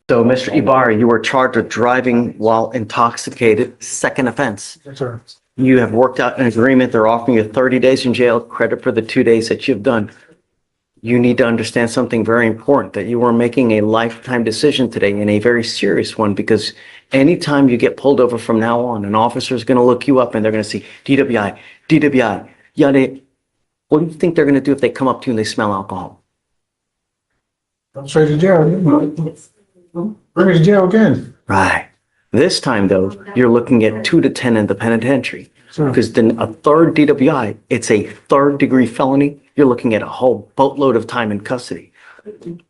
So, Mr. Ibarra, you were charged with driving while intoxicated, second offense. Yes, sir. You have worked out an agreement. They're offering you 30 days in jail, credit for the 2 days that you've done. You need to understand something very important, that you are making a lifetime decision today and a very serious one, because anytime you get pulled over from now on, an officer is going to look you up and they're going to see DWI, DWI, yada. What do you think they're going to do if they come up to you and they smell alcohol? I'm straight to jail. Bring me to jail again. Right. This time, though, you're looking at 2 to 10 in the penitentiary. Sure. Because then a third DWI, it's a third-degree felony. You're looking at a whole boatload of time in custody.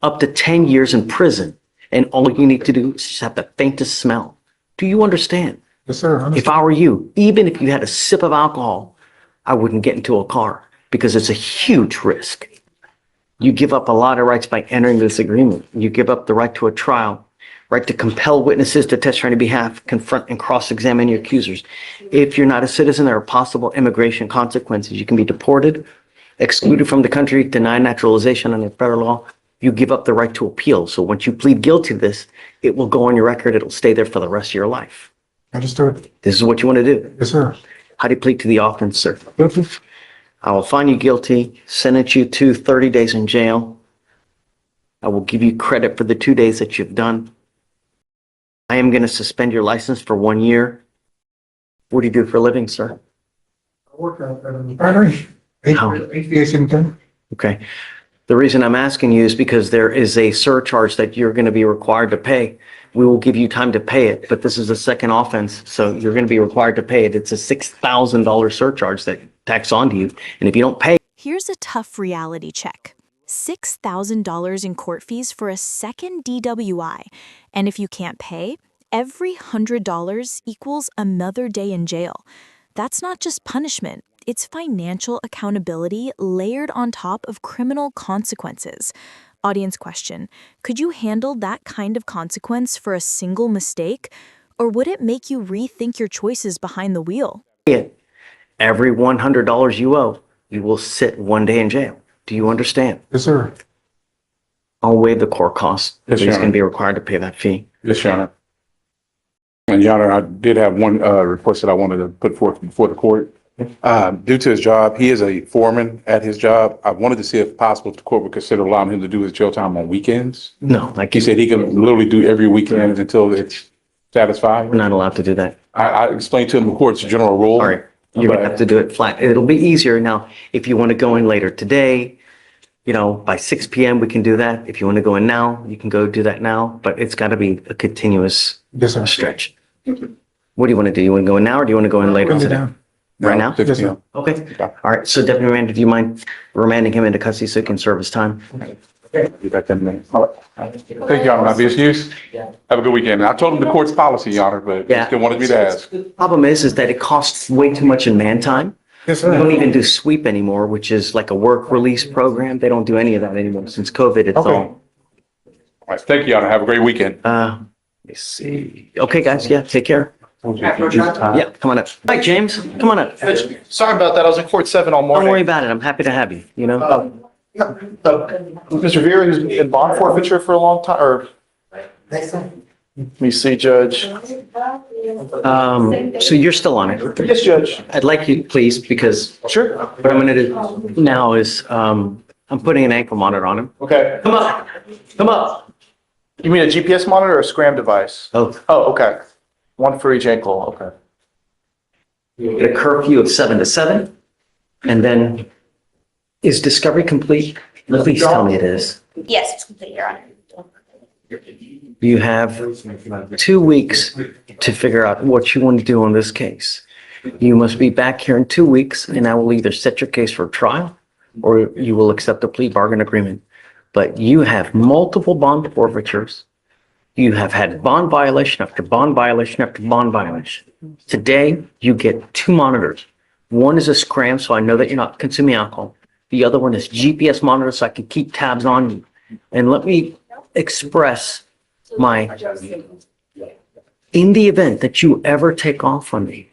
Up to 10 years in prison. And all you need to do is just have the faintest smell. Do you understand? Yes, sir. If I were you, even if you had a sip of alcohol, I wouldn't get into a car because it's a huge risk. You give up a lot of rights by entering this agreement. You give up the right to a trial, right to compel witnesses to testify on your behalf, confront and cross-examine your accusers. If you're not a citizen, there are possible immigration consequences. You can be deported, excluded from the country, denied naturalization under federal law. You give up the right to appeal. So once you plead guilty to this, it will go on your record. It'll stay there for the rest of your life. Understood. This is what you want to do. Yes, sir. How do you plead to the offense, sir? Guilty. I will find you guilty, sentence you to 30 days in jail. I will give you credit for the 2 days that you've done. I am going to suspend your license for 1 year. What do you do for a living, sir? I work at a refinery. Aviation thing. Okay. The reason I'm asking you is because there is a surcharge that you're going to be required to pay. We will give you time to pay it, but this is a second offense, so you're going to be required to pay it. It's a $6,000 surcharge that tacks onto you, and if you don't pay. Here's a tough reality check. $6,000 in court fees for a second DWI. And if you can't pay, every $100 equals another day in jail. That's not just punishment. It's financial accountability layered on top of criminal consequences. Audience question, could you handle that kind of consequence for a single mistake? Or would it make you rethink your choices behind the wheel? Every $100 you owe, you will sit 1 day in jail. Do you understand? Yes, sir. I'll waive the court costs. Yes, He's Your going to Honor. be required to pay that fee. Yes, Your Honor. And Your Honor, I did have one request that I wanted to put forth before the court. Due to his job, he is a foreman at his job. I wanted to see if possible if the court would consider allowing him to do his jail time on weekends. No, like He said he can literally do every weekend until it's satisfied. we're not allowed to do that. I explained to him the court's general rule. All right, you're going to have to do it flat. It'll be easier now. If you want to go in later today, by 6 p.m. we can do that. If you want to go in now, you can go do that now, but it's got to be a continuous Yes, sir. stretch. What do you want to do? You want to go in now or do you want to go in later Bring it today? down. Right now? 6 Yes, sir. p.m. Okay. All right. So Deputy Randall, do you mind remanding him into custody so he can serve his time? Be back 10 minutes. All right. Thank you, Your Honor. I'll be excused. Have a good weekend. I told him the court's policy, Your Honor, but he Yeah. still wanted me to ask. Problem is that it costs way too much in man time. Yes, We don't sir. even do sweep anymore, which is like a work release program. They don't do any of that anymore. Since COVID, it's Okay. all, All right. Thank you, Your Honor. Have a great weekend. let me see. Okay, guys. Yeah, take care. Yeah, come on up. Hi, James. Come on up. Sorry about that. I was in court 7 all Don't worry morning. about it. I'm happy to have you, Mr. Vera is in bond forfeiture for a long time, or? Let me see, Judge. So you're still on it. Yes, Judge. I'd like you, please, because Sure. what I'm gonna do now is, I'm putting an ankle monitor on him. Okay. Come up. Come up. You mean a GPS monitor or a SCRAM device? Oh, Oh, okay. One for each ankle. Okay. get a curfew of 7 to 7. And then, is discovery complete? Please tell me it is. Yes, it's complete, Your Honor. You have 2 weeks to figure out what you want to do on this case. You must be back here in 2 weeks, and I will either set your case for trial or you will accept a plea bargain agreement. But you have multiple bond forfeitures. You have had bond violation after bond violation after bond violation. Today, you get 2 monitors. One is a scram, so I know that you're not consuming alcohol. The other one is GPS monitor, so I can keep tabs on you. And let me express in the event that you ever take off on me,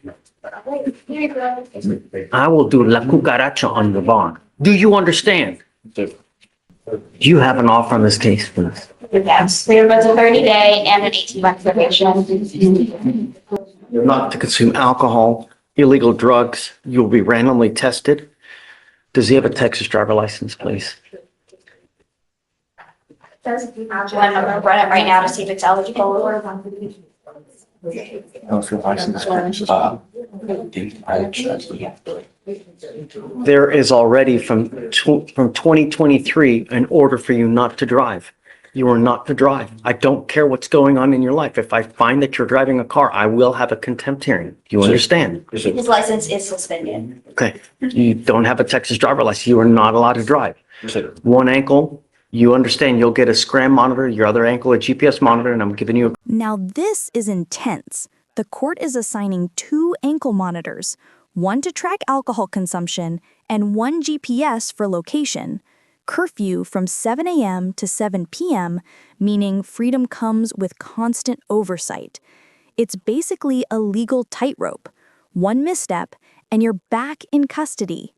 I will do la cucaracha on the bond. Do you understand? Do you have an offer on this case, please? Yes, we have both a 30-day and an 18-month probation. Not to consume alcohol, illegal drugs. You'll be randomly tested. Does he have a Texas driver license, please? I'm gonna run it right now to see if it's eligible. There is already from 2023 an order for you not to drive. You are not to drive. I don't care what's going on in your life. If I find that you're driving a car, I will have a contempt hearing. Do you understand? His license is suspended. Okay. You don't have a Texas driver license. You are not allowed to drive. One ankle, you understand you'll get a scram monitor, your other ankle a GPS monitor, and I'm giving you a Now this is intense. The court is assigning 2 ankle monitors, one to track alcohol consumption and one GPS for location. Curfew from 7 a.m. to 7 p.m., meaning freedom comes with constant oversight. It's basically a legal tightrope. One misstep, and you're back in custody.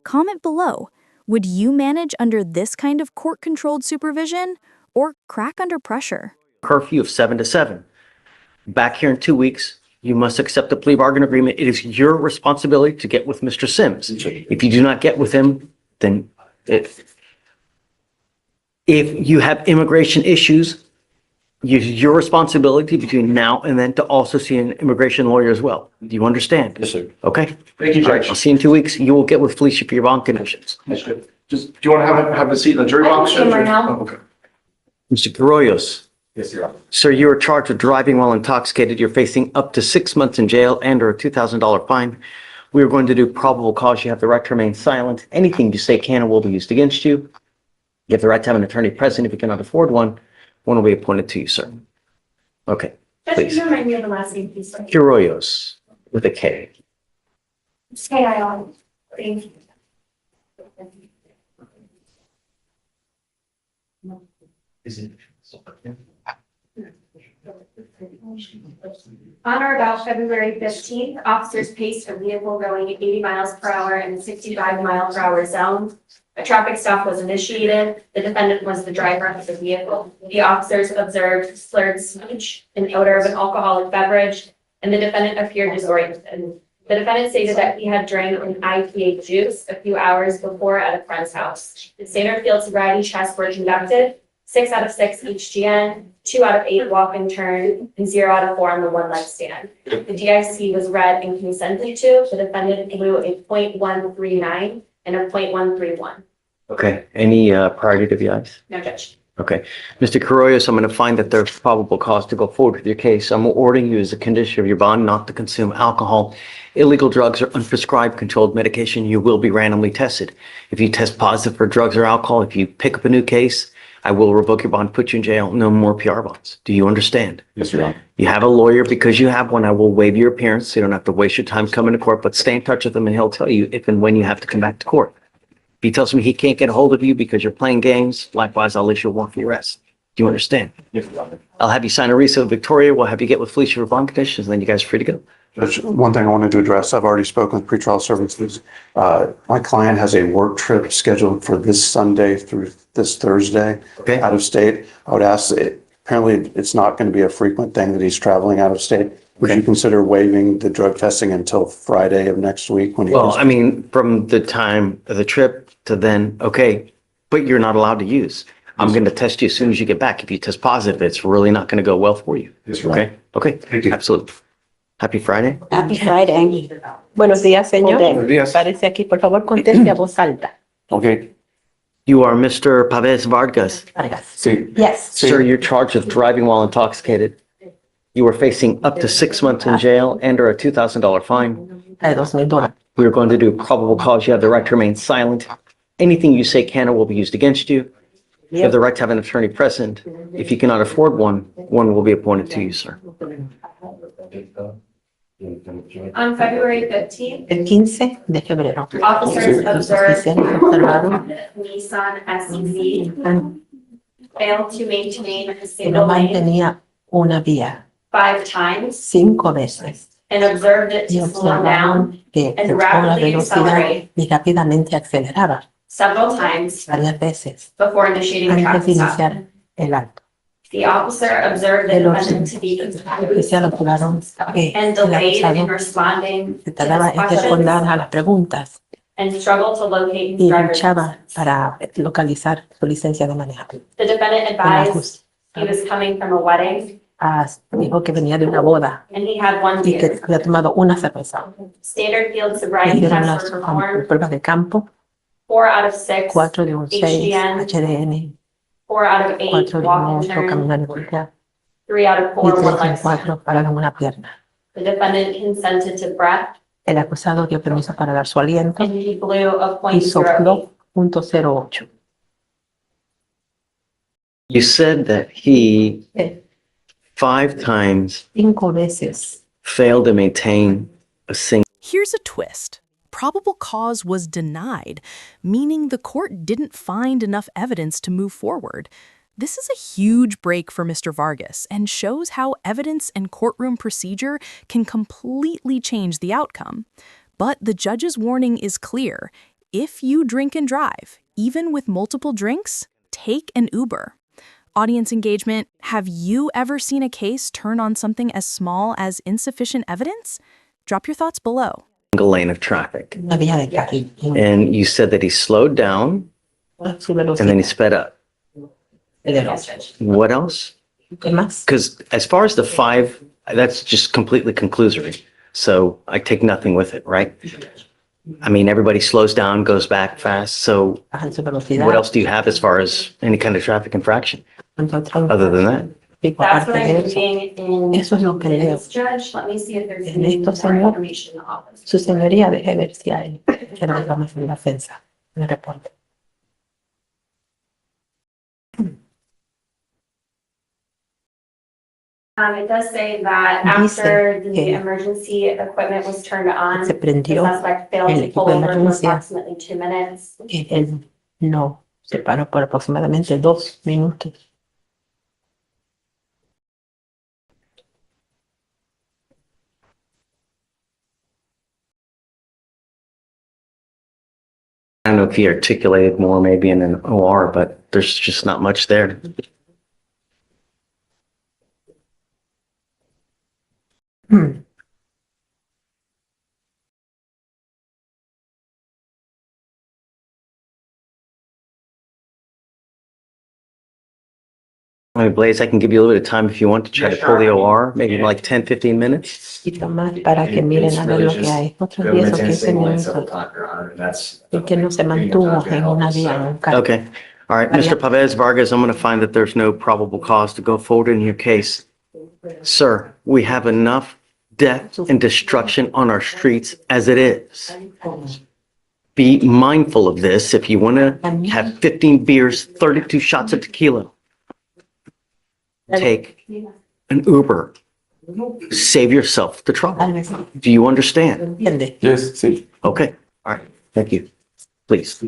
Comment below. Would you manage under this kind of court-controlled supervision or crack under pressure? curfew of 7 to 7. Back here in 2 weeks, you must accept the plea bargain agreement. It is your responsibility to get with Mr. Sims. If you do not get with him, then if you have immigration issues, it's your responsibility between now and then to also see an immigration lawyer as well. Do you understand? Yes, sir. Okay? Thank you, All right, Judge. I'll see you in 2 weeks. You will get with Felicia for your bond conditions. That's good. Just, do you want to have a seat in the jury I can box? see him Judge, or- right now. Oh, okay. Mr. Carollos, Yes, Your Honor. sir, you are charged with driving while intoxicated. You're facing up to 6 months in jail and or a $2,000 fine. We are going to do probable cause. You have the right to remain silent. Anything you say can and will be used against you. You have the right to have an attorney present. If you cannot afford one, one will be appointed to you, sir. Okay, Just please. remind me of the last name, please. Carollos with a K. K-I-O. Thank you. On or about February 15th, officers paced a vehicle going 80 miles per hour in a 65 mile per hour zone. A traffic stop was initiated. The defendant was the driver of the vehicle. The officers observed slurred speech, an odor of an alcoholic beverage, and the defendant appeared disoriented. The defendant stated that he had drank an IPA juice a few hours before at a friend's house. The standard field sobriety tests were conducted, 6 out of 6 HGN, 2 out of 8 walk and turn, and 0 out of 4 on the one leg stand. The DIC was read and consented to. The defendant blew a .139 and a .131. Okay, any prior DWIs? No, Judge. Okay. Mr. Carollos, I'm going to find that there's probable cause to go forward with your case. I'm ordering you as a condition of your bond not to consume alcohol, illegal drugs, or unprescribed controlled medication. You will be randomly tested. If you test positive for drugs or alcohol, if you pick up a new case, I will revoke your bond, put you in jail. No more PR bonds. Do you understand? Yes, Your Honor. You have a lawyer. Because you have one, I will waive your appearance. So you don't have to waste your time coming to court, but stay in touch with him and he'll tell you if and when you have to come back to court. If he tells me he can't get a hold of you because you're playing games, likewise, I'll issue a warrant for your arrest. Do you understand? Yes, Your Honor. I'll have you sign a receipt with Victoria. We'll have you get with Felicia for bond conditions, and then you guys are free to go. Judge, one thing I wanted to address, I've already spoken with pretrial services. My client has a work trip scheduled for this Sunday through this Thursday. Okay. Out of state. I would ask, apparently it's not going to be a frequent thing that he's traveling out of state. Would you Okay. consider waiving the drug testing until Friday of next week when he Well, goes? I mean, from the time of the trip to then, okay, but you're not allowed to use. I'm going to test you as soon as you get back. If you test positive, it's really not going to go well for you. Yes, Your Honor. Okay? Okay? Thank you. Absolutely. Happy Friday. Happy Friday. Buenos días, señor. Buenos días. Parece aquí, por favor, conteste a voz alta. Okay. You are Mr. Pavez Vargas. Vargas. Sí. Yes. Sí. Sir, you're charged with driving while intoxicated. You are facing up to 6 months in jail and or a $2,000 fine. De $2,000. We are going to do probable cause. You have the right to remain silent. Anything you say can or will be used against you. You have the right to have an attorney present. If you cannot afford one, one will be appointed to you, sir. On February 15th, El 15 de febrero. officers Los observed oficiales observaron Nissan SUV failed to maintain a que single no lane mantenía una vía 5 times 5 veces and observed it y to slow down. observaron que and bajó la rapidly velocidad accelerate. y rápidamente aceleraba several times varias veces before initiating the antes de traffic stop. iniciar el acto. The officer observed the El defendant to be oficial observaron que and el delayed in acusado responding se to tardaba his en responder a questions las preguntas and struggled to locate his y driver's luchaba license. para localizar su licencia de manejar. The defendant El advised he acusado was coming from a wedding dijo que venía de una boda and he had one y que beer. había tomado una cerveza. Standard field Le sobriety hicieron tests were las performed, pruebas de campo, 4 out of 6 4 de un 6, HDN, HDN, 4 out of 8 4 de un walk and 8, turn, caminar y voltear, 3 out of y 4 one 3 en leg stand. 4 para dar una pierna. The defendant consented to breath El acusado dio permiso para dar su aliento and he blew a y .08. sopló .08. You said that he Eh, 5 times 5 veces. failed to maintain a single. Here's a twist. Probable cause was denied, meaning the court didn't find enough evidence to move forward. This is a huge break for Mr. Vargas and shows how evidence and courtroom procedure can completely change the outcome. But the judge's warning is clear. If you drink and drive, even with multiple drinks, take an Uber. Audience engagement, have you ever seen a case turn on something as small as insufficient evidence? Drop your thoughts below. Lane of traffic. Una vía de carril. And you said that he slowed down Su and then he velocidad. sped up. Yes, Judge. What else? ¿Qué más? Because as far as the 5, that's just completely conclusory. So I take nothing with it, right? I mean, everybody slows down, goes back fast. So Bajan su velocidad. what else do you have as far as any kind of traffic infraction other than that? Pico, That's aparte what de I'm eso. reading in Eso es lo que leo. this, Judge. Let me see if there's En any esto, more señor. information in the office. Su señoría, deje ver si hay más en la defensa, en el reporte. It does say that Dice after the que emergency equipment was turned on, se the prendió suspect failed el to equipo pull de over for emergencia. approximately 2 minutes. que él no se paró por aproximadamente 2 minutos. I don't know if he articulated more maybe in an OR, but there's just not much there. I mean, Blaze, I can give you a little bit of time if you want to try to pull the OR, maybe like 10, 15 minutes. Y más para que miren a ver lo que hay. Otros 10 o 15 minutos. Y que no se mantuvo en una vía nunca. Okay. All right, Mr. Pavez Vargas, I'm going to find that there's no probable cause to go forward in your case. Sir, we have enough death and destruction on our streets as it is. Be mindful of this. If you want to have 15 beers, 32 shots of tequila, take an Uber. Save yourself the trouble. Tal vez Do you understand? entiende. Yes, sí. Okay. All right. Thank you. Please.